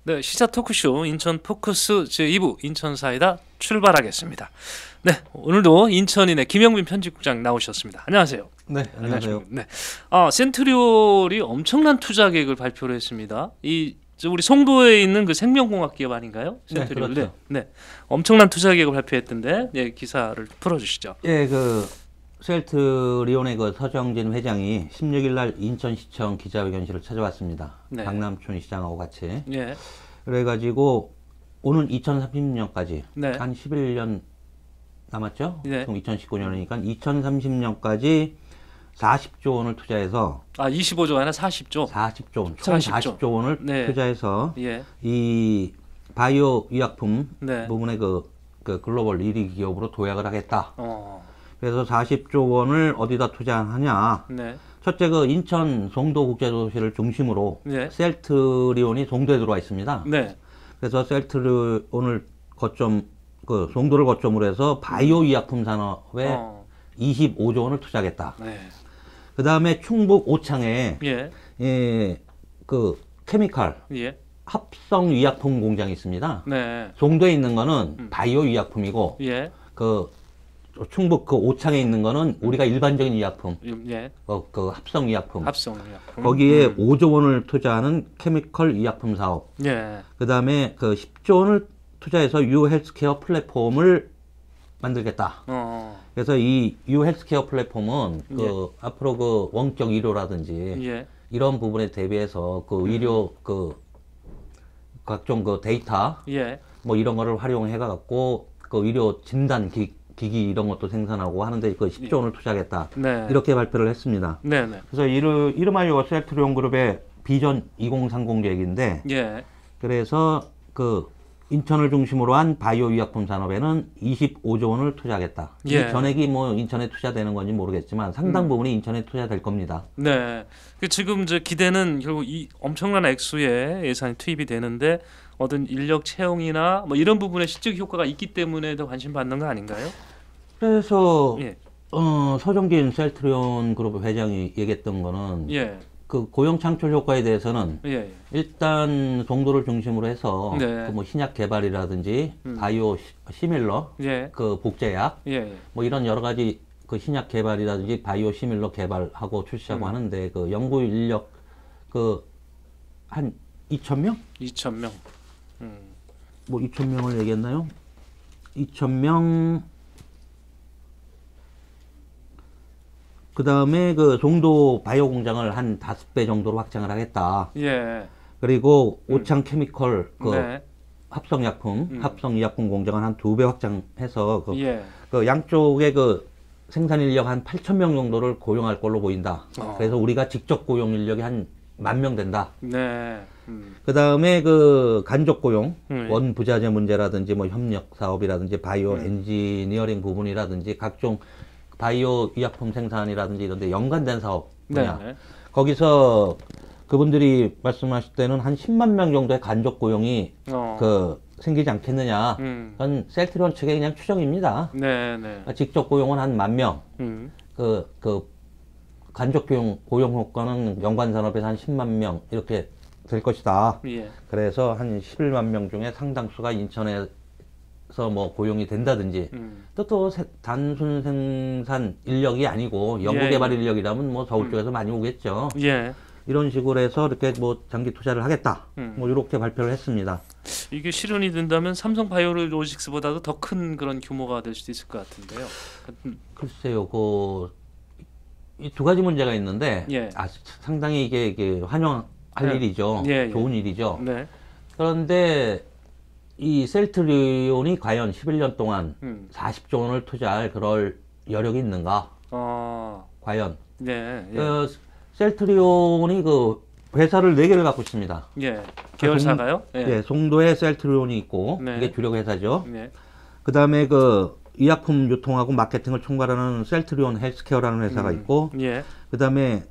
네, 시사 토크쇼 인천 포커스 제2부 인천 사이다 출발하겠습니다. 네, 오늘도 인천인의 김영민 편집국장 나오셨습니다. 안녕하세요. 네, 안녕하세요. 네, 센트리온이 엄청난 투자 계획을 발표를 했습니다. 우리 송도에 있는 그 생명공학 기업 아닌가요? 센트리온. 네, 그렇죠. 네, 엄청난 투자 계획을 발표했던데, 네, 기사를 풀어주시죠. 예, 셀트리온의 서정진 회장이 16일 날 인천시청 기자회견실을 찾아왔습니다. 네. 박남춘 시장하고 같이. 예. 그래가지고 오는 2030년까지 네. 한 11년 남았죠? 네. 총 2019년이니까 2030년까지 40조 원을 투자해서 25조가 아니라 40조. 40조 원, 총 40조 원을 네. 투자해서 예. 이 바이오 의약품 네. 부분의 그 글로벌 1위 기업으로 도약을 하겠다. 그래서 40조 원을 어디다 투자하냐? 네. 첫째 인천 송도 국제도시를 중심으로 네. 셀트리온이 송도에 들어와 있습니다. 네. 그래서 셀트리온을 송도를 거점으로 해서 바이오 의약품 산업에 25조 원을 투자하겠다. 네. 그 다음에 충북 오창에 예. 케미칼 예. 합성 의약품 공장이 있습니다. 네. 송도에 있는 거는 바이오 의약품이고 예. 충북 오창에 있는 거는 우리가 일반적인 의약품, 예. 합성 의약품. 합성 의약품. 거기에 5조 원을 투자하는 케미컬 의약품 사업. 예. 그 다음에 10조 원을 투자해서 유 헬스케어 플랫폼을 만들겠다. 그래서 이 유 헬스케어 플랫폼은 앞으로 원격 의료라든지 예. 이런 부분에 대비해서 의료 각종 데이터 예. 뭐 이런 거를 활용해 갖고 의료 진단 기기 이런 것도 생산하고 하는데 10조 원을 투자하겠다. 네. 이렇게 발표를 했습니다. 네, 네. 그래서 이름하여 셀트리온 그룹의 비전 2030 계획인데 예. 그래서 인천을 중심으로 한 바이오 의약품 산업에는 25조 원을 투자하겠다. 예. 이 전액이 인천에 투자되는 건지 모르겠지만 상당 부분이 인천에 투자될 겁니다. 네. 지금 기대는 결국 이 엄청난 액수의 예산이 투입이 되는데 어떤 인력 채용이나 뭐 이런 부분에 실질 효과가 있기 때문에 더 관심 받는 거 아닌가요? 그래서 예. 서정진 셀트리온 그룹 회장이 얘기했던 거는 예. 고용 창출 효과에 대해서는 예. 일단 송도를 중심으로 해서 네. 신약 개발이라든지 바이오 시밀러 예. 복제약 예. 뭐 이런 여러 가지 신약 개발이라든지 바이오 시밀러 개발하고 출시하고 하는데 연구 인력 한 2,000명? 2,000명. 뭐 2,000명을 얘기했나요? 2,000명. 그 다음에 송도 바이오 공장을 한 5배 정도로 확장을 하겠다. 예. 그리고 오창 케미컬 네. 합성 의약품 공장을 한 2배 확장해서 예. 양쪽에 생산 인력 한 8,000명 정도를 고용할 걸로 보인다. 그래서 우리가 직접 고용 인력이 한 10,000명 된다. 네. 그 다음에 간접 고용, 원부자재 문제라든지 뭐 협력 사업이라든지 바이오 엔지니어링 부분이라든지 각종 바이오 의약품 생산이라든지 이런 데 연관된 사업 분야. 네. 거기서 그분들이 말씀하실 때는 한 10만 명 정도의 간접 고용이 생기지 않겠느냐. 그건 셀트리온 측의 그냥 추정입니다. 네, 네. 직접 고용은 한 10,000명. 간접 고용 효과는 연관 산업에서 한 10만 명 이렇게 될 것이다. 예. 그래서 한 11만 명 중에 상당수가 인천에서 뭐 고용이 된다든지 또 단순 생산 인력이 아니고 연구개발 인력이라면 뭐 서울 쪽에서 많이 오겠죠. 예. 이런 식으로 해서 이렇게 뭐 장기 투자를 하겠다. 뭐 이렇게 발표를 했습니다. 이게 실현이 된다면 삼성 바이오로직스보다도 더 큰 그런 규모가 될 수도 있을 것 같은데요. 글쎄요, 이 두 가지 문제가 있는데 상당히 이게 환영할 일이죠. 좋은 일이죠. 네. 그런데 이 셀트리온이 과연 11년 동안 40조 원을 투자할 그럴 여력이 있는가? 과연. 네. 셀트리온이 회사를 4개를 갖고 있습니다. 예. 계열사가요? 송도에 셀트리온이 있고 이게 주력 회사죠. 그 다음에 의약품 유통하고 마케팅을 총괄하는 셀트리온 헬스케어라는 회사가 있고 그 다음에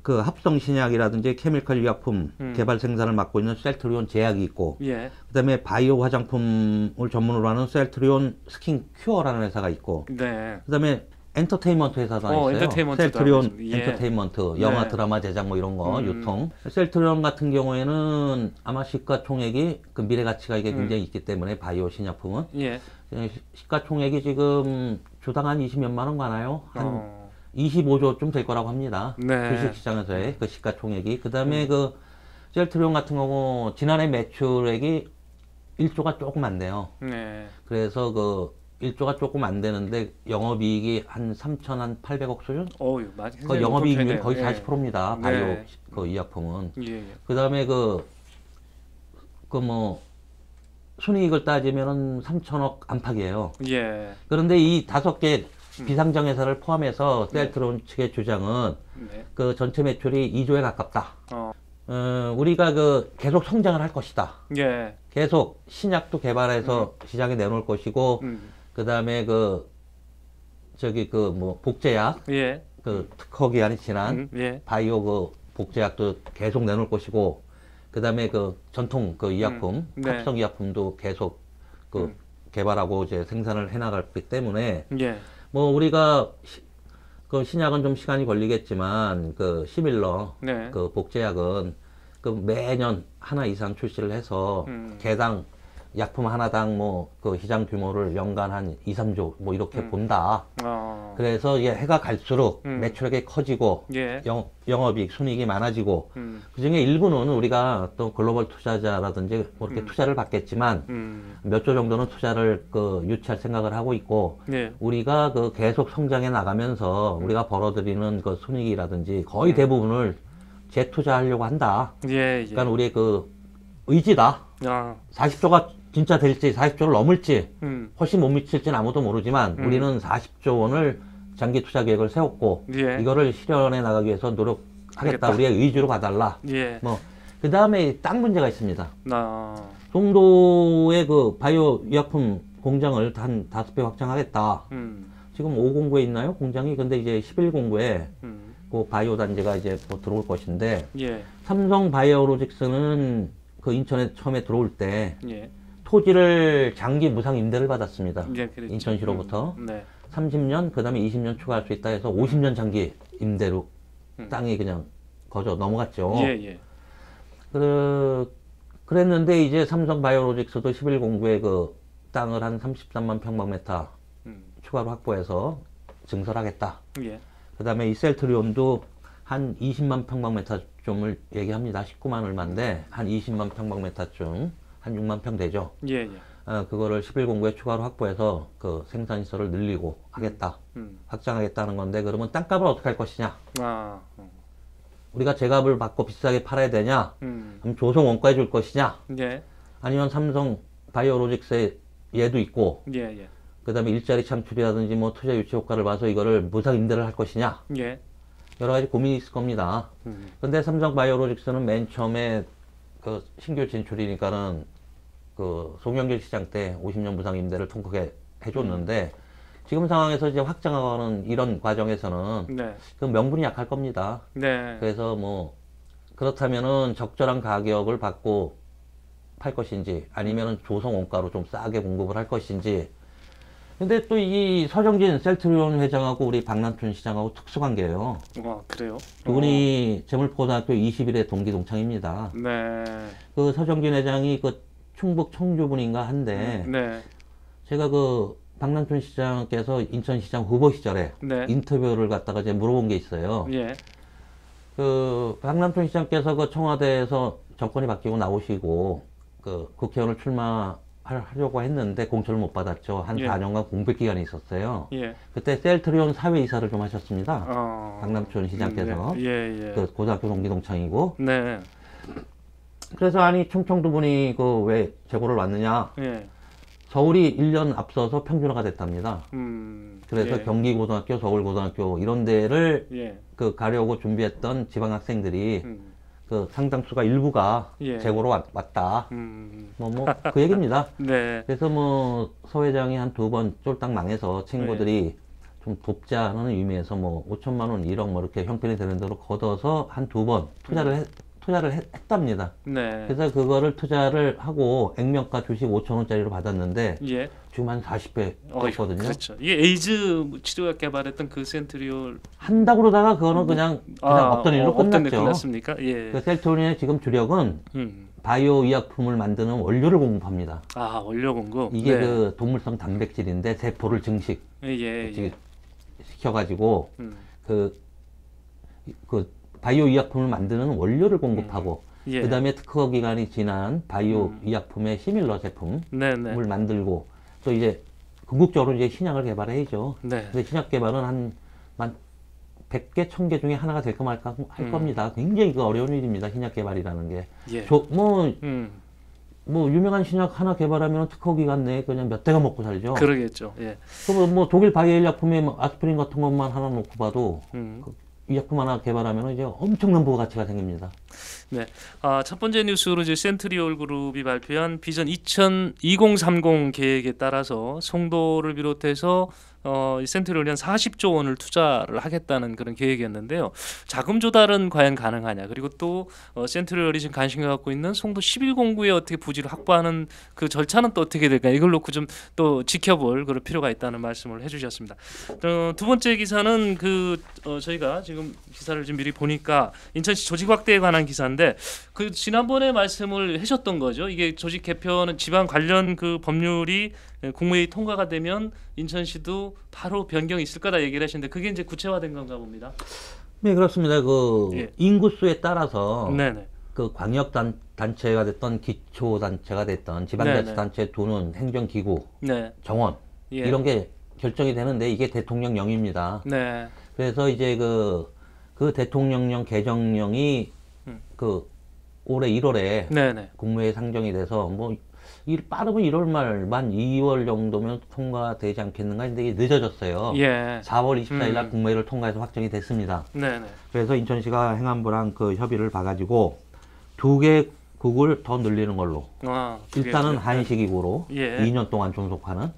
합성 신약이라든지 케미컬 의약품 개발 생산을 맡고 있는 셀트리온 제약이 있고 그 다음에 바이오 화장품을 전문으로 하는 셀트리온 스킨 큐어라는 회사가 있고 그 다음에 엔터테인먼트 회사도 하나 있어요. 셀트리온 엔터테인먼트, 영화, 드라마 제작 뭐 이런 거 유통. 셀트리온 같은 경우에는 아마 시가총액이 그 미래 가치가 이게 굉장히 있기 때문에 바이오 신약품은 시가총액이 지금 주당 한 20몇만 원 가나요? 한 25조쯤 될 거라고 합니다. 주식시장에서의 그 시가총액이. 그 다음에 그 셀트리온 같은 경우 지난해 매출액이 1조가 조금 안 돼요. 그래서 그 1조가 조금 안 되는데 영업이익이 한 3,800억 수준? 그 영업이익률이 거의 40%입니다. 바이오 그 의약품은. 그 다음에 그 뭐 순이익을 따지면은 3천억 안팎이에요. 그런데 이 5개 비상장 회사를 포함해서 셀트리온 측의 주장은 그 전체 매출이 2조에 가깝다. 우리가 그 계속 성장을 할 것이다. 계속 신약도 개발해서 시장에 내놓을 것이고, 그 다음에 그 저기 그 뭐 복제약, 그 특허 기한이 지난 바이오 그 복제약도 계속 내놓을 것이고, 그 다음에 그 전통 그 의약품, 합성 의약품도 계속 그 개발하고 이제 생산을 해나갔기 때문에 뭐 우리가 그 신약은 좀 시간이 걸리겠지만 그 시밀러 그 복제약은 그 매년 하나 이상 출시를 해서 개당 약품 하나당 뭐 그 시장 규모를 연간 한 2, 3조 뭐 이렇게 본다. 그래서 이게 해가 갈수록 매출액이 커지고 영업이익, 순이익이 많아지고 그중에 일부는 우리가 또 글로벌 투자자라든지 뭐 이렇게 투자를 받겠지만 몇 조 정도는 투자를 그 유치할 생각을 하고 있고 우리가 그 계속 성장해 나가면서 우리가 벌어들이는 그 순이익이라든지 거의 대부분을 재투자하려고 한다. 그러니까 우리의 그 의지다. 40조가 진짜 될지 40조를 넘을지 훨씬 못 미칠지는 아무도 모르지만 우리는 40조 원을 장기 투자 계획을 세웠고 이거를 실현해 나가기 위해서 노력하겠다. 우리의 의지로 봐달라. 뭐 그 다음에 딱 문제가 있습니다. 송도의 그 바이오 의약품 공장을 한 5배 확장하겠다. 지금 5공구에 있나요? 공장이. 근데 이제 11공구에 그 바이오 단지가 이제 뭐 들어올 것인데 삼성 바이오로직스는 그 인천에 처음에 들어올 때 토지를 장기 무상 임대를 받았습니다. 인천시로부터 30년 그 다음에 20년 추가할 수 있다 해서 50년 장기 임대로 땅이 그냥 거저 넘어갔죠. 그랬는데 이제 삼성 바이오로직스도 11공구에 그 땅을 한 33만 평방미터 추가로 확보해서 증설하겠다. 그 다음에 이 셀트리온도 한 20만 평방미터쯤을 얘기합니다. 19만 얼마인데 한 20만 평방미터쯤 한 6만 평 되죠. 그거를 11공구에 추가로 확보해서 그 생산시설을 늘리고 하겠다. 확장하겠다는 건데 그러면 땅값을 어떻게 할 것이냐. 우리가 제값을 받고 비싸게 팔아야 되냐. 그럼 조성 원가해 줄 것이냐. 아니면 삼성 바이오로직스에 얘도 있고 그 다음에 일자리 창출이라든지 뭐 투자 유치 효과를 봐서 이거를 무상 임대를 할 것이냐. 여러 가지 고민이 있을 겁니다. 근데 삼성 바이오로직스는 맨 처음에 그 신규 진출이니까는 그 송영길 시장 때 50년 무상 임대를 통크게 해줬는데 지금 상황에서 이제 확장하는 이런 과정에서는 그 명분이 약할 겁니다. 그래서 뭐 그렇다면은 적절한 가격을 받고 팔 것인지 아니면은 조성 원가로 좀 싸게 공급을 할 것인지. 근데 또 이 서정진 셀트리온 회장하고 우리 박남춘 시장하고 특수관계예요. 그래요? 두 분이 제물포고등학교 21회 동기 동창입니다. 그 서정진 회장이 그 충북 청주분인가 한데 제가 그 박남춘 시장께서 인천시장 후보 시절에 인터뷰를 갖다가 이제 물어본 게 있어요. 그 박남춘 시장께서 그 청와대에서 정권이 바뀌고 나오시고 그 국회의원을 출마하려고 했는데 공천을 못 받았죠. 한 4년간 공백 기간이 있었어요. 그때 셀트리온 사회이사를 좀 하셨습니다. 박남춘 시장께서 그 고등학교 동기 동창이고. 그래서 아니 충청도 분이 그 왜 재고를 왔느냐. 서울이 1년 앞서서 평준화가 됐답니다. 그래서 경기고등학교, 서울고등학교 이런 데를 그 가려고 준비했던 지방 학생들이 그 상당수가 일부가 재고로 왔다. 뭐 그 얘기입니다. 그래서 뭐 서 회장이 한 2번 쫄딱 망해서 친구들이 좀 돕자는 의미에서 뭐 5천만 원, 1억 뭐 이렇게 형편이 되는 대로 걷어서 한 2번 투자 투자를 했답니다. 네. 그래서 그거를 투자를 하고 액면가 주식 5,000원짜리로 받았는데 예. 지금 한 40배 떴거든요. 그렇죠. 이게 에이즈 치료약 개발했던 그 센트리올 한다고 그러다가 그거는 그냥 없던 일로 끝났죠. 끝났습니까? 예. 그 셀트리온의 지금 주력은 바이오 의약품을 만드는 원료를 공급합니다. 아, 원료 공급. 이게 네. 그 동물성 단백질인데 세포를 증식 시켜가지고 그 바이오 의약품을 만드는 원료를 공급하고 예. 그다음에 특허 기간이 지난 바이오 의약품의 시밀러 제품을 만들고 또 이제 궁극적으로 이제 신약을 개발해야죠. 네. 근데 신약 개발은 한 100개, 1000개 중에 하나가 될까 말까 할 겁니다. 굉장히 그 어려운 일입니다. 신약 개발이라는 게. 예. 뭐 유명한 신약 하나 개발하면 특허 기간 내에 그냥 몇 대가 먹고 살죠. 그러겠죠. 예. 그럼 뭐 독일 바이오 의약품에 아스피린 같은 것만 하나 놓고 봐도 그 의약품 하나 개발하면 이제 엄청난 부가가치가 생깁니다. 네. 첫 번째 뉴스로 이제 센트리올 그룹이 발표한 비전 2030 계획에 따라서 송도를 비롯해서 센트리올이 한 40조 원을 투자를 하겠다는 그런 계획이었는데요. 자금 조달은 과연 가능하냐? 그리고 또 센트리올이 지금 관심을 갖고 있는 송도 11공구에 어떻게 부지를 확보하는 그 절차는 또 어떻게 될까? 이걸 놓고 좀 또 지켜볼 그런 필요가 있다는 말씀을 해주셨습니다. 두 번째 기사는 저희가 지금 기사를 좀 미리 보니까 인천시 조직 확대에 관한 기사인데 그 지난번에 말씀을 하셨던 거죠. 이게 조직 개편은 지방 관련 그 법률이 국무회의 통과가 되면 인천시도 바로 변경이 있을 거다 얘기를 하시는데 그게 이제 구체화된 건가 봅니다. 네, 그렇습니다. 인구수에 따라서 네네. 그 광역 단체가 됐던 기초 단체가 됐던 지방자치단체 도는 행정기구, 정원 이런 게 결정이 되는데 이게 대통령령입니다. 네. 그래서 이제 그 대통령령 개정령이 올해 1월에 국무회에 상정이 돼서 뭐 빠르면 1월 말만 2월 정도면 통과되지 않겠는가 했는데 이게 늦어졌어요. 4월 24일 날 국무회를 통과해서 확정이 됐습니다. 그래서 인천시가 행안부랑 그 협의를 봐가지고 2개 국을 더 늘리는 걸로. 일단은 한시기구로 2년 동안 존속하는.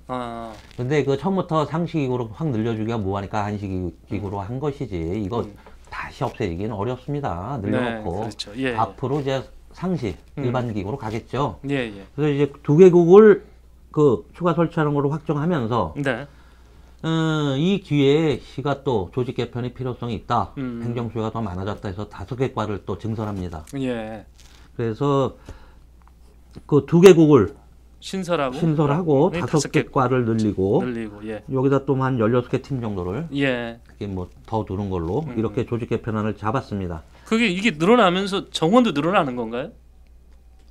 근데 그 처음부터 상시기구로 확 늘려주기가 뭐하니까 한시기구로 한 것이지. 이거 다시 없애기는 어렵습니다. 늘려놓고. 그렇죠. 앞으로 이제 상시 일반 기구로 가겠죠. 그래서 이제 2개국을 추가 설치하는 걸로 확정하면서 이 기회에 시가 또 조직 개편의 필요성이 있다. 행정 수요가 더 많아졌다 해서 5개 과를 또 증설합니다. 그래서 그 2개국을 신설하고 5개 과를 늘리고 여기다 또 한 16개 팀 정도를 그게 뭐 더 두는 걸로 이렇게 조직 개편안을 잡았습니다. 이게 늘어나면서 정원도 늘어나는 건가요?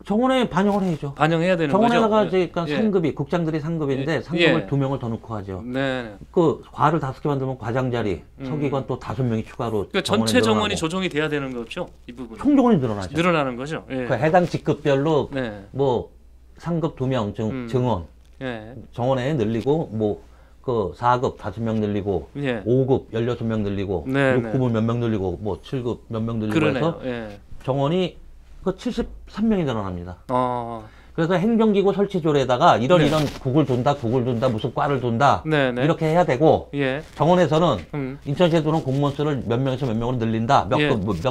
정원에 반영을 해야죠. 반영해야 되는 정원에다가 이제 상급이 국장들이 상급인데 상급을 2명을 더 넣고 하죠. 그 과를 5개 만들면 과장 자리, 서기관 또 5명이 추가로. 그러니까 전체 정원이 조정이 돼야 되는 거죠, 이 부분. 총정원이 늘어나죠. 늘어나는 거죠. 그 해당 직급별로 뭐 상급 2명 증원, 정원에 늘리고 뭐 그 4급 5명 늘리고 5급 16명 늘리고 6급은 몇 명 늘리고 뭐 7급 몇 명 늘리고 해서 정원이 그 73명이 늘어납니다. 그래서 행정기구 설치조례에다가 이런 국을 돈다 무슨 과를 돈다 이렇게 해야 되고 정원에서는 인천시에 두는 공무원 수를 몇 명에서 몇 명으로 늘린다. 몇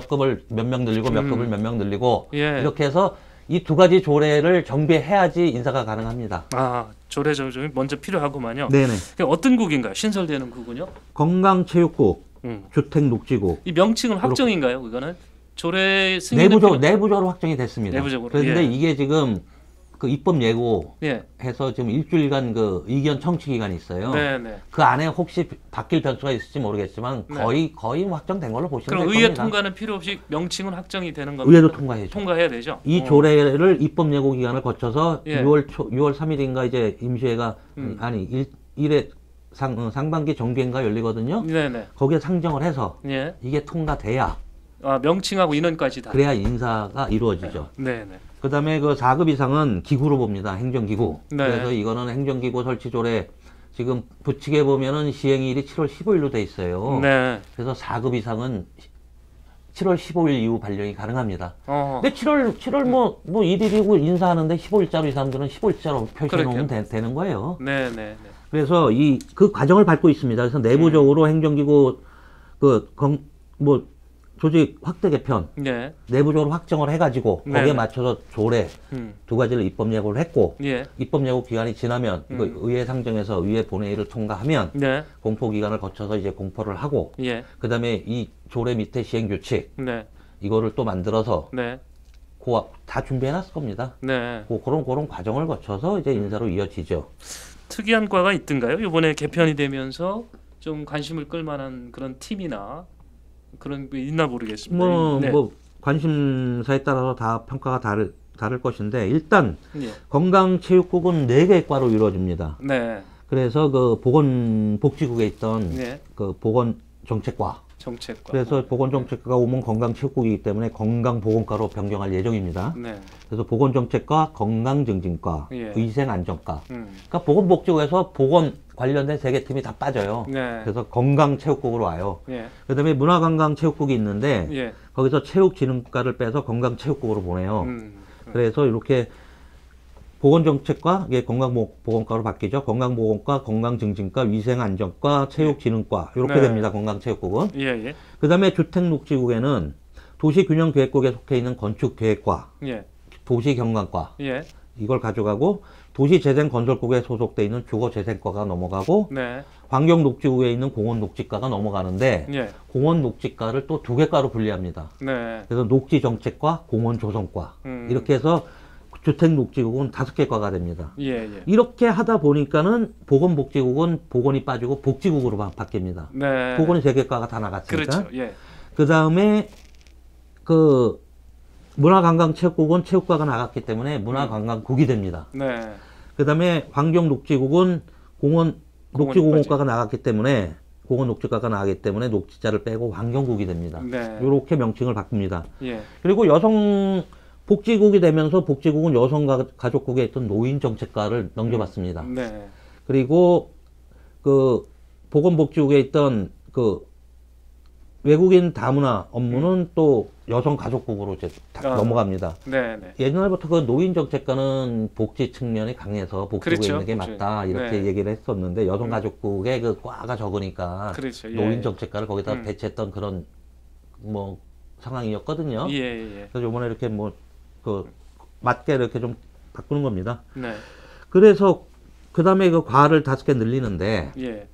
급을 몇 명 늘리고 몇 급을 몇 명 늘리고 이렇게 해서 이 2가지 조례를 정비해야지 인사가 가능합니다. 조례 조정이 먼저 필요하구만요. 네네. 어떤 국인가요? 신설되는 국은요? 건강체육국, 주택녹지국. 이 명칭은 확정인가요? 그거는 조례 승인 내부적으로 확정이 됐습니다. 내부적으로. 그런데 이게 지금 그 입법 예고해서 지금 일주일간 그 의견 청취 기간이 있어요. 그 안에 혹시 바뀔 변수가 있을지 모르겠지만 거의 확정된 걸로 보시면 될 겁니다. 그럼 의회 통과는 필요 없이 명칭은 확정이 되는 겁니다. 의회도 통과해야죠. 통과해야 되죠. 이 조례를 입법 예고 기간을 거쳐서 6월 3일인가 이제 임시회가 아니 1회 상반기 정기회가 열리거든요. 거기에 상정을 해서 이게 통과돼야 명칭하고 인원까지 다. 그래야 인사가 이루어지죠. 그 다음에 그 4급 이상은 기구로 봅니다. 행정기구. 그래서 이거는 행정기구 설치조례 지금 부칙에 보면은 시행일이 7월 15일로 돼 있어요. 그래서 4급 이상은 7월 15일 이후 발령이 가능합니다. 근데 7월 뭐 1일이고 인사하는데 15일자로 이 사람들은 15일자로 표시해 놓으면 되는 거예요. 그래서 그 과정을 밟고 있습니다. 그래서 내부적으로 행정기구 조직 확대 개편, 예. 내부적으로 확정을 해가지고 거기에 네네. 맞춰서 조례 두 가지를 입법 예고를 했고 예. 입법 예고 기간이 지나면 이거 의회 상정해서 의회 본회의를 통과하면 네. 공포 기간을 거쳐서 이제 공포를 하고 예. 그다음에 이 조례 밑에 시행 규칙 네. 이거를 또 만들어서 네. 다 준비해놨을 겁니다. 네. 그런 과정을 거쳐서 이제 인사로 이어지죠. 특이한 과가 있던가요? 이번에 개편이 되면서 좀 관심을 끌만한 그런 팀이나 그런 게 있나 모르겠습니다. 네. 뭐 관심사에 따라서 다 평가가 다를 것인데 일단 예. 건강체육국은 4개의 과로 이루어집니다. 네. 그래서 그 보건복지국에 있던 네. 그 보건정책과 정책과. 그래서 보건정책과가 오면 건강체육국이기 때문에 건강보건과로 변경할 예정입니다. 네. 그래서 보건정책과 건강증진과 예. 위생안전과 그러니까 보건복지국에서 보건 관련된 3개 팀이 다 빠져요. 네. 그래서 건강체육국으로 와요. 예. 그다음에 문화관광체육국이 있는데 예. 거기서 체육진흥과를 빼서 건강체육국으로 보내요. 그래서 이렇게 보건정책과 이게 건강보건과로 바뀌죠. 건강보건과, 건강증진과, 위생안전과, 체육진흥과 이렇게 네. 됩니다. 건강체육국은. 예. 예. 그 다음에 주택녹지국에는 도시균형계획국에 속해 있는 건축계획과, 예. 도시경관과 예. 이걸 가져가고 도시재생건설국에 소속돼 있는 주거재생과가 넘어가고 네. 환경녹지국에 있는 공원녹지과가 넘어가는데 예. 공원녹지과를 또 2개 과로 분리합니다. 네. 그래서 녹지정책과 공원조성과 이렇게 해서 주택녹지국은 5개 과가 됩니다. 예. 예. 이렇게 하다 보니까는 보건복지국은 보건이 빠지고 복지국으로 바뀝니다. 네. 보건이 3개 과가 다 나갔으니까. 그렇죠. 예. 그 다음에 그 문화관광체육국은 체육과가 나갔기 때문에 문화관광국이 됩니다. 네. 그 다음에 환경녹지국은 녹지공원과가 나갔기 때문에 공원녹지과가 나가기 때문에 녹지자를 빼고 환경국이 됩니다. 네. 이렇게 명칭을 바꿉니다. 예. 그리고 복지국이 되면서 복지국은 여성가족국에 있던 노인정책과를 넘겨받습니다. 네. 그리고 그 보건복지국에 있던 그 외국인 다문화 업무는 또 여성가족국으로 이제 딱 넘어갑니다. 네. 네. 옛날부터 그 노인정책과는 복지 측면이 강해서 복지국에 그렇죠. 있는 게 맞다 이렇게 네. 얘기를 했었는데 여성가족국의 그 과가 적으니까 그렇죠. 예. 노인정책과를 거기다 배치했던 그런 뭐 상황이었거든요. 예. 예. 그래서 이번에 이렇게 뭐 맞게 이렇게 좀 바꾸는 겁니다. 네. 그래서 그 다음에 그 과를 5개 늘리는데 예.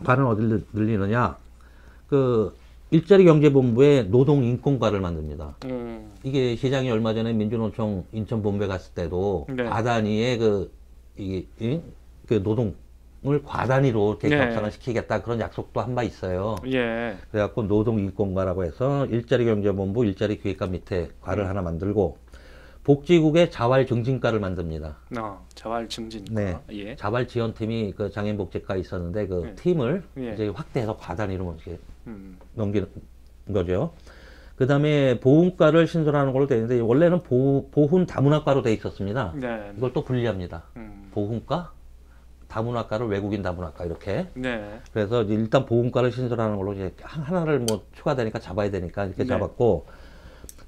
과는 어디를 늘리느냐? 그 일자리경제본부에 노동인권과를 만듭니다. 이게 시장이 얼마 전에 민주노총 인천본부에 갔을 때도 네. 과단위의 그 노동을 과단위로 이렇게 네. 격상을 시키겠다 그런 약속도 한 바 있어요. 예. 그래갖고 노동인권과라고 해서 일자리경제본부 일자리기획과 밑에 과를 하나 만들고 복지국에 자활증진과를 만듭니다. 자활증진과. 네. 예. 자활지원팀이 그 장애인복지과에 있었는데 그 팀을 이제 확대해서 과단위로 이렇게 넘기는 거죠. 그 다음에 보훈과를 신설하는 걸로 되어 있는데 원래는 보훈 다문화과로 되어 있었습니다. 네. 이걸 또 분리합니다. 보훈과, 다문화과를 외국인 다문화과 이렇게. 네. 그래서 이제 일단 보훈과를 신설하는 걸로 이제 하나를 뭐 추가되니까 잡아야 되니까 이렇게 네. 잡았고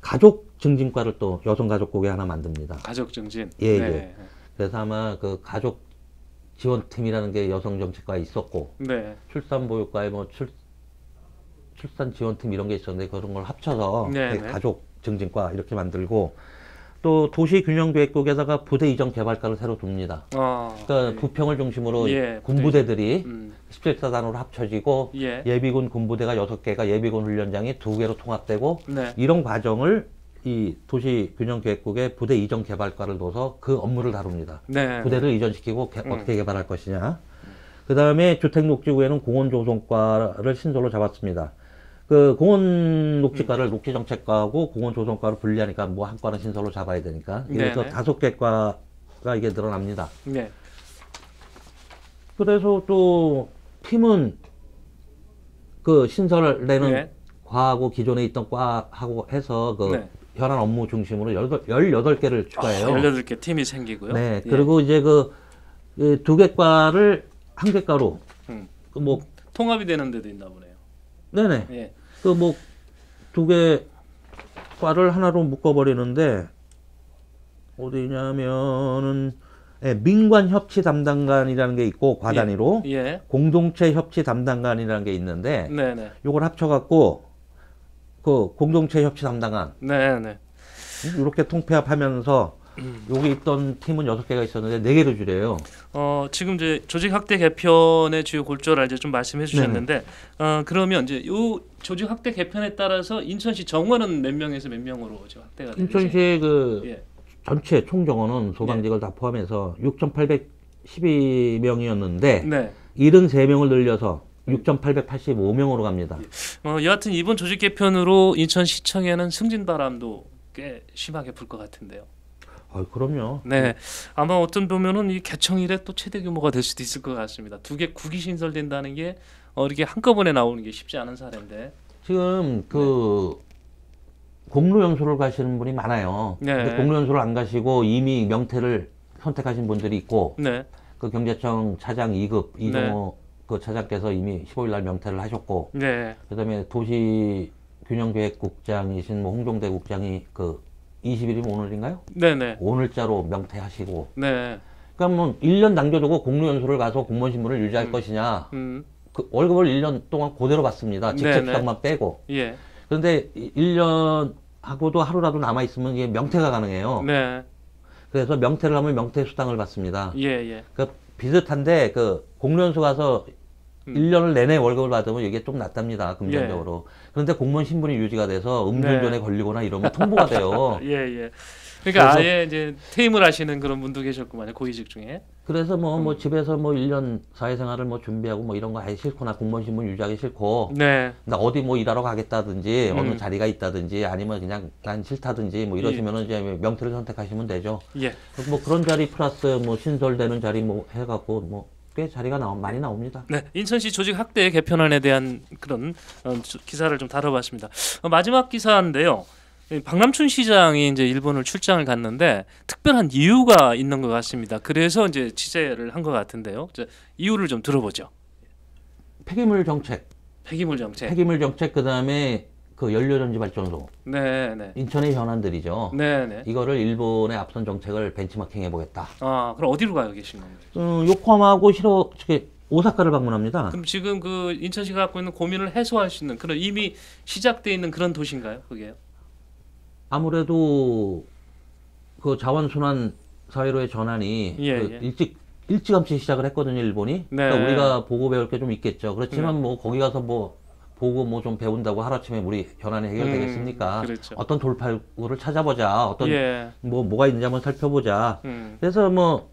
가족증진과를 또 여성가족국에 하나 만듭니다. 가족증진. 예, 네. 예. 그래서 아마 그 가족 지원팀이라는 게 여성정책과에 있었고 네. 출산보육과에 뭐 출산지원팀 이런 게 있었는데 그런 걸 합쳐서 네. 가족증진과 이렇게 만들고 또 도시균형계획국에다가 부대 이전 개발과를 새로 둡니다. 그러니까 부평을 중심으로 군부대들이 17사단으로 합쳐지고 예비군 군부대가 6개가 예비군 훈련장이 2개로 통합되고 이런 과정을 이 도시균형계획국에 부대 이전 개발과를 둬서 그 업무를 다룹니다. 부대를 이전시키고 어떻게 개발할 것이냐. 그 다음에 주택녹지구에는 공원조성과를 신설로 잡았습니다. 그 공원녹지과를 녹지정책과하고 공원조성과로 분리하니까 뭐 한 과는 신설로 잡아야 되니까 그래서 5개 과가 이게 늘어납니다. 네. 그래서 또 팀은 그 신설되는 과하고 기존에 있던 과하고 해서 그 현안 업무 중심으로 18개를 추가해요. 18개 팀이 생기고요. 네. 그리고 이제 그 2개 과를 1개 과로 뭐 통합이 되는 데도 있나 보네요. 네네. 예. 그 뭐 2개 과를 하나로 묶어버리는데 어디냐면은 민관 협치 담당관이라는 게 있고 과 단위로 공동체 협치 담당관이라는 게 있는데 요걸 합쳐갖고 그 공동체 협치 담당관. 네. 이렇게 통폐합하면서 여기 있던 팀은 6개가 있었는데 4개로 줄여요. 지금 이제 조직 확대 개편의 주요 골조를 이제 좀 말씀해 주셨는데, 그러면 이제 요 조직 확대 개편에 따라서 인천시 정원은 몇 명에서 몇 명으로 지금 확대가 되는지? 인천시의 그 전체 총 정원은 소방직을 다 포함해서 6,812명이었는데 네. 73명을 늘려서 6,885명으로 갑니다. 여하튼 이번 조직 개편으로 인천시청에는 승진바람도 꽤 심하게 불 것 같은데요. 그럼요. 네, 아마 어떤 보면은 이 개청 이래 또 최대 규모가 될 수도 있을 것 같습니다. 2개 국이 신설된다는 게 이렇게 한꺼번에 나오는 게 쉽지 않은 사례인데. 지금 그 공로연수를 가시는 분이 많아요. 네. 근데 공로연수를 안 가시고 이미 명태를 선택하신 분들이 있고, 네. 그 경제청 차장 2급 이종호 그 차장께서 이미 15일 날 명태를 하셨고, 네. 그다음에 도시균형계획국장이신 뭐 홍종대 국장이 그 20일이면 오늘인가요? 네네. 오늘자로 명태하시고. 네. 그러니까 뭐 1년 남겨두고 공로연수를 가서 공무원 신분을 유지할 것이냐. 그 월급을 1년 동안 그대로 받습니다. 직접 비용만 빼고. 예. 그런데 1년 하고도 하루라도 남아있으면 이게 명태가 가능해요. 네. 그래서 명태를 하면 명태 수당을 받습니다. 예. 그 비슷한데 그 공로연수 가서 1년을 내내 월급을 받으면 이게 좀 낫답니다. 금전적으로. 그런데 공무원 신분이 유지가 돼서 음주운전에 걸리거나 이러면 통보가 돼요. 예. 그러니까 아예 이제 퇴임을 하시는 그런 분도 계셨구만요. 고위직 중에. 그래서 뭐 집에서 뭐 1년 사회생활을 뭐 준비하고 뭐 이런 거 하기 싫고, 나 공무원 신분 유지하기 싫고, 나 어디 뭐 일하러 가겠다든지 어느 자리가 있다든지 아니면 그냥 난 싫다든지 뭐 이러시면은 이제 명태를 선택하시면 되죠. 예. 뭐 그런 자리 플러스 뭐 신설되는 자리 뭐 해갖고 뭐 꽤 자리가 많이 나옵니다. 네, 인천시 조직 확대 개편안에 대한 그런 기사를 좀 다뤄봤습니다. 마지막 기사인데요. 박남춘 시장이 이제 일본을 출장을 갔는데 특별한 이유가 있는 것 같습니다. 그래서 이제 취재를 한 것 같은데요. 이유를 좀 들어보죠. 폐기물 정책. 폐기물 정책. 그 다음에 그 연료전지 발전소. 네. 인천의 현안들이죠. 네. 이거를 일본의 앞선 정책을 벤치마킹 해보겠다. 그럼 어디로 가고 계신 건가요? 요코하마하고 오사카를 방문합니다. 그럼 지금 그 인천시가 갖고 있는 고민을 해소할 수 있는 그런 이미 시작돼 있는 그런 도시인가요, 그게요? 아무래도 그 자원순환 사회로의 전환이 일찌감치 시작을 했거든요, 일본이. 네. 그러니까 우리가 보고 배울 게 좀 있겠죠. 그렇지만 뭐 거기 가서 뭐 보고 뭐 좀 배운다고 하루아침에 우리 현안이 해결되겠습니까? 그렇죠. 어떤 돌파구를 찾아보자. 어떤 뭐가 있는지 한번 살펴보자. 그래서 뭐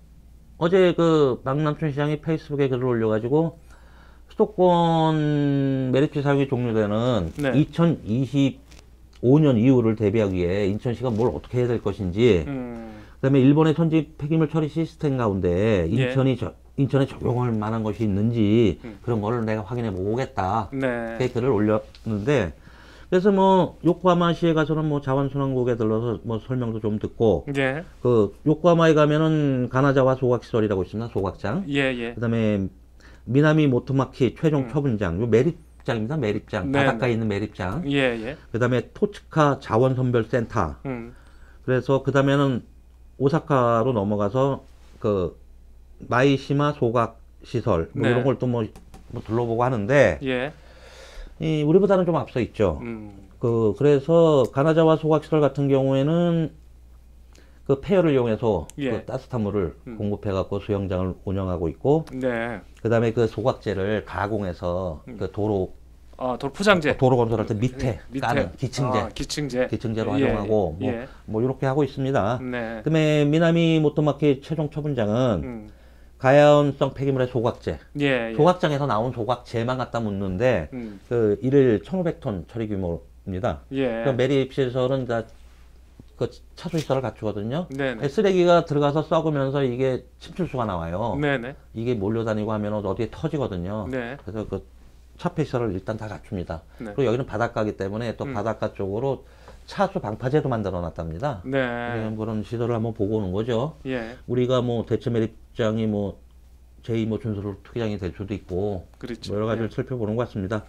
어제 그 박남춘 시장이 페이스북에 글을 올려가지고 수도권 메리츠 사용이 종료되는 2025년 이후를 대비하기 위해 인천시가 뭘 어떻게 해야 될 것인지, 그다음에 일본의 선지 폐기물 처리 시스템 가운데 인천에 적용할 만한 것이 있는지 그런 거를 내가 확인해 보고 오겠다. 그렇게 글을 올렸는데, 그래서 뭐 요코하마시에 가서는 뭐 자원순환국에 들러서 뭐 설명도 좀 듣고, 그 요코하마에 가면은 가나자와 소각시설이라고 있습니다. 소각장. 그다음에 미나미 모토마키 최종 처분장, 요 매립장입니다. 매립장. 바닷가에 있는 매립장. 그다음에 토츠카 자원선별센터. 그래서 그다음에는 오사카로 넘어가서 그 마이시마 소각시설 뭐 이런 걸 또 뭐 둘러보고 하는데, 우리보다는 좀 앞서 있죠. 그래서 가나자와 소각시설 같은 경우에는 그 폐열을 이용해서 그 따뜻한 물을 공급해갖고 수영장을 운영하고 있고, 그 다음에 그 소각재를 가공해서 그 도로 포장재. 도로 건설할 때 밑에 까는 기층재로 활용하고 뭐 이렇게 하고 있습니다. 그다음에 미나미 모토마키 최종 처분장은 가야원성 폐기물의 소각재. 소각장에서 나온 소각재만 갖다 묻는데 그 이를 1,500톤 처리 규모입니다. 그 매립시설은 다 그 차수시설을 갖추거든요. 쓰레기가 들어가서 썩으면서 이게 침출수가 나와요. 이게 몰려다니고 하면 어디에 터지거든요. 그래서 그 차폐시설을 일단 다 갖춥니다. 그리고 여기는 바닷가이기 때문에 또 바닷가 쪽으로 차수 방파제도 만들어 놨답니다. 그런 시설을 한번 보고 오는 거죠. 우리가 뭐 대체 매립장이 뭐 제2 뭐 준설 투기장이 될 수도 있고, 뭐 여러 가지를 살펴보는 것 같습니다.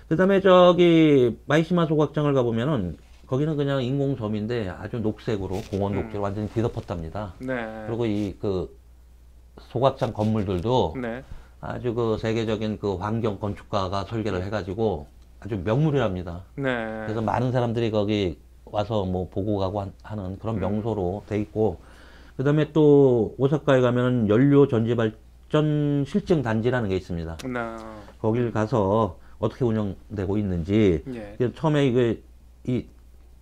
그 다음에 저기 마이시마 소각장을 가보면은 거기는 그냥 인공섬인데 아주 녹색으로 공원 녹지로 완전히 뒤덮었답니다. 그리고 이 그 소각장 건물들도 아주 그 세계적인 그 환경 건축가가 설계를 해가지고 아주 명물이랍니다. 네. 그래서 많은 사람들이 거기 와서 뭐 보고 가고 하는 그런 명소로 돼 있고, 그다음에 또 오사카에 가면은 연료 전지 발전 실증 단지라는 게 있습니다. 거길 가서 어떻게 운영되고 있는지, 예. 처음에 이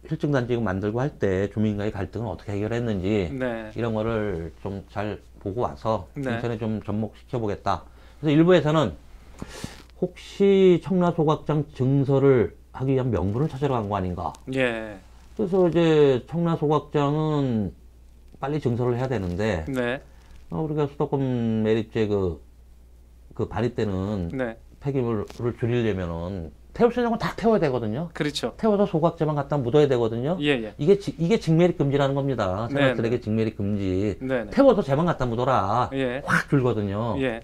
실증 단지 만들고 할 때 주민과의 갈등을 어떻게 해결했는지, 네. 이런 거를 좀 잘 보고 와서 네. 인천에 좀 접목시켜 보겠다. 그래서 일부에서는 혹시 청라소각장 증설을 하기 위한 명분을 찾으러 간 거 아닌가. 예. 그래서 이제 청라소각장은 빨리 증설을 해야 되는데, 네. 우리가 수도권 매립제 그 발의 때는 네. 폐기물을 줄이려면은 태울 수 있는 건 다 태워야 되거든요. 그렇죠. 태워서 소각제만 갖다 묻어야 되거든요. 예, 예. 이게 직매립 금지라는 겁니다. 생활 쓰레기 직매립 금지. 네네. 태워서 제만 갖다 묻어라. 예. 확 줄거든요. 예.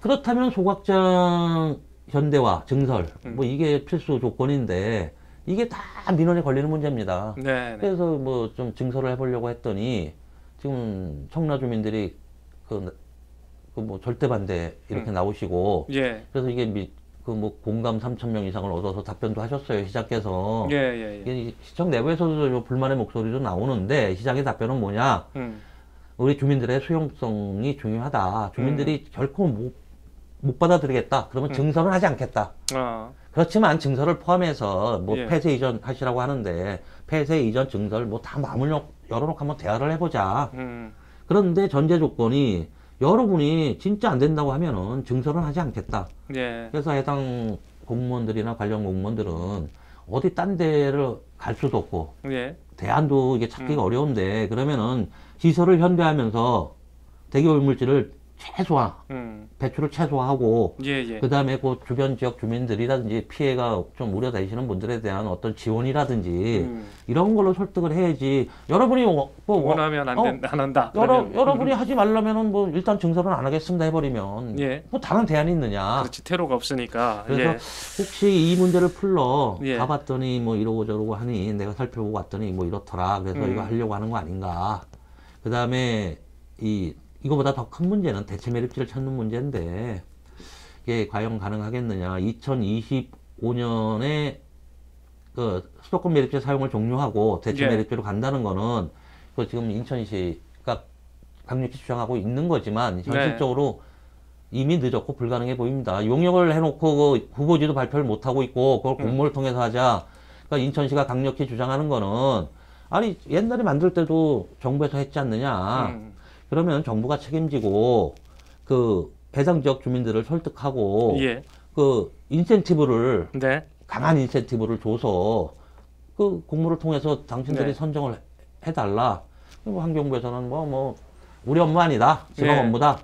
그렇다면 소각장 현대화, 증설, 뭐 이게 필수 조건인데 이게 다 민원에 걸리는 문제입니다. 네네. 그래서 뭐 좀 증설을 해보려고 했더니 지금 청라 주민들이 그 뭐 절대 반대 이렇게 나오시고, 예. 그래서 이게 그 뭐 공감 3,000명 이상을 얻어서 답변도 하셨어요, 시장께서. 예, 예, 예. 이게 시청 내부에서도 불만의 목소리도 나오는데 시장의 답변은 뭐냐? 우리 주민들의 수용성이 중요하다. 주민들이 결코 못 받아들이겠다. 그러면 증설은 하지 않겠다. 그렇지만 증설을 포함해서 뭐 예. 폐쇄 이전 하시라고 하는데 폐쇄 이전 증설 뭐 다 마음을 열어놓고 한번 대화를 해보자. 그런데 전제 조건이 여러분이 진짜 안 된다고 하면은 증설은 하지 않겠다. 예. 그래서 해당 공무원들이나 관련 공무원들은 어디 딴 데를 갈 수도 없고, 예. 대안도 이게 찾기가 어려운데, 그러면은 시설을 현대하면서 대기오염물질을 최소화, 배출을 최소화하고, 예, 예. 그 다음에 그 주변 지역 주민들이라든지 피해가 좀 우려되시는 분들에 대한 어떤 지원이라든지, 이런 걸로 설득을 해야지. 여러분이 원하면 안 한다. 여러분이 하지 말라면은 뭐 일단 증설은 안 하겠습니다 해버리면, 예. 뭐 다른 대안이 있느냐. 그렇지, 퇴로가 없으니까. 그래서 예. 혹시 이 문제를 풀러 예. 가봤더니 뭐 이러고 저러고 하니 내가 살펴보고 왔더니 뭐 이렇더라. 그래서 이거 하려고 하는 거 아닌가. 그 다음에 이거보다 더 큰 문제는 대체 매립지를 찾는 문제인데, 이게 과연 가능하겠느냐. 2025년에 그 수도권 매립지 사용을 종료하고 대체 매립지로 간다는 거는 그 지금 인천시가 강력히 주장하고 있는 거지만 현실적으로 이미 늦었고 불가능해 보입니다. 용역을 해놓고 그 후보지도 발표를 못 하고 있고 그걸 공모를 통해서 하자. 그러니까 인천시가 강력히 주장하는 거는, 아니 옛날에 만들 때도 정부에서 했지 않느냐. 그러면 정부가 책임지고 그 해당 지역 주민들을 설득하고 예. 그 인센티브를 네. 강한 인센티브를 줘서 그 공모를 통해서 당신들이 네. 선정을 해달라. 뭐 환경부에서는 뭐 우리 업무 아니다, 지방 예. 업무다.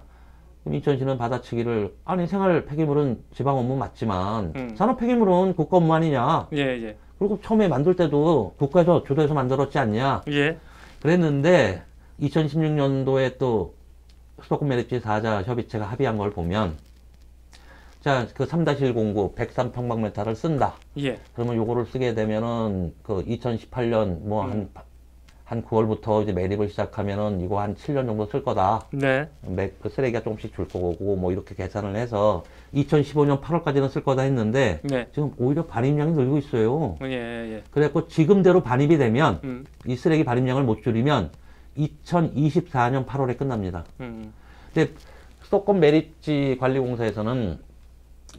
그럼 인천시는 받아치기를, 아니 생활 폐기물은 지방 업무 맞지만 산업 폐기물은 국가 업무 아니냐. 예, 예. 그리고 처음에 만들 때도 국가에서 주도해서 만들었지 않냐. 예. 그랬는데 2016년도에 또 수도권 매립지 4자 협의체가 합의한 걸 보면, 자, 그 3-109 103평방미터를 쓴다. 예. 그러면 요거를 쓰게 되면은 그 2018년 뭐 한 9월부터 이제 매립을 시작하면은 이거 한 7년 정도 쓸 거다. 네. 그 쓰레기가 조금씩 줄 거고 뭐 이렇게 계산을 해서 2015년 8월까지는 쓸 거다 했는데 네. 지금 오히려 반입량이 늘고 있어요. 예, 예. 그래갖고 지금대로 반입이 되면 이 쓰레기 반입량을 못 줄이면 2024년 8월에 끝납니다. 근데 수도권 매립지 관리공사에서는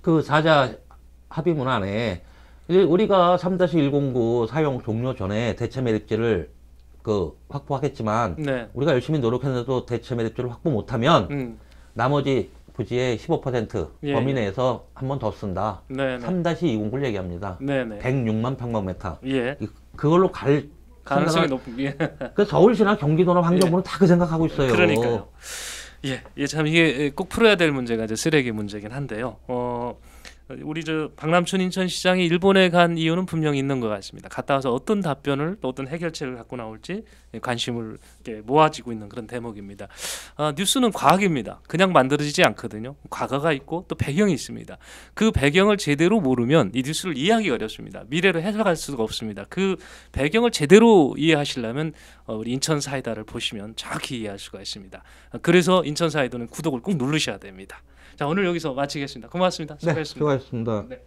그 4자 합의문 안에 우리가 3-109 사용 종료 전에 대체 매립지를 확보하겠지만 네. 우리가 열심히 노력했는데도 대체 매립지를 확보 못하면 나머지 부지의 15% 예, 범위 내에서 한 번 더 쓴다. 네네. 3-209를 얘기합니다. 네네. 106만 평방미터. 예. 그걸로 가능성이 높은. 예. 그 서울시나 경기도나 환경부는 예. 다 그 생각하고 있어요. 그러니까요. 예, 참 이게 꼭 풀어야 될 문제가 이제 쓰레기 문제긴 한데요. 우리 박남춘 인천시장이 일본에 간 이유는 분명히 있는 것 같습니다. 갔다 와서 어떤 답변을 또 어떤 해결책을 갖고 나올지 관심을 이렇게 모아지고 있는 그런 대목입니다. 뉴스는 과학입니다. 그냥 만들어지지 않거든요. 과거가 있고 또 배경이 있습니다. 그 배경을 제대로 모르면 이 뉴스를 이해하기 어렵습니다. 미래로 해석할 수가 없습니다. 그 배경을 제대로 이해하시려면 우리 인천 사이다를 보시면 정확히 이해할 수가 있습니다. 그래서 인천 사이다는 구독을 꼭 누르셔야 됩니다. 자, 오늘 여기서 마치겠습니다. 고맙습니다. 수고하셨습니다. 네, 수고하셨습니다. 네.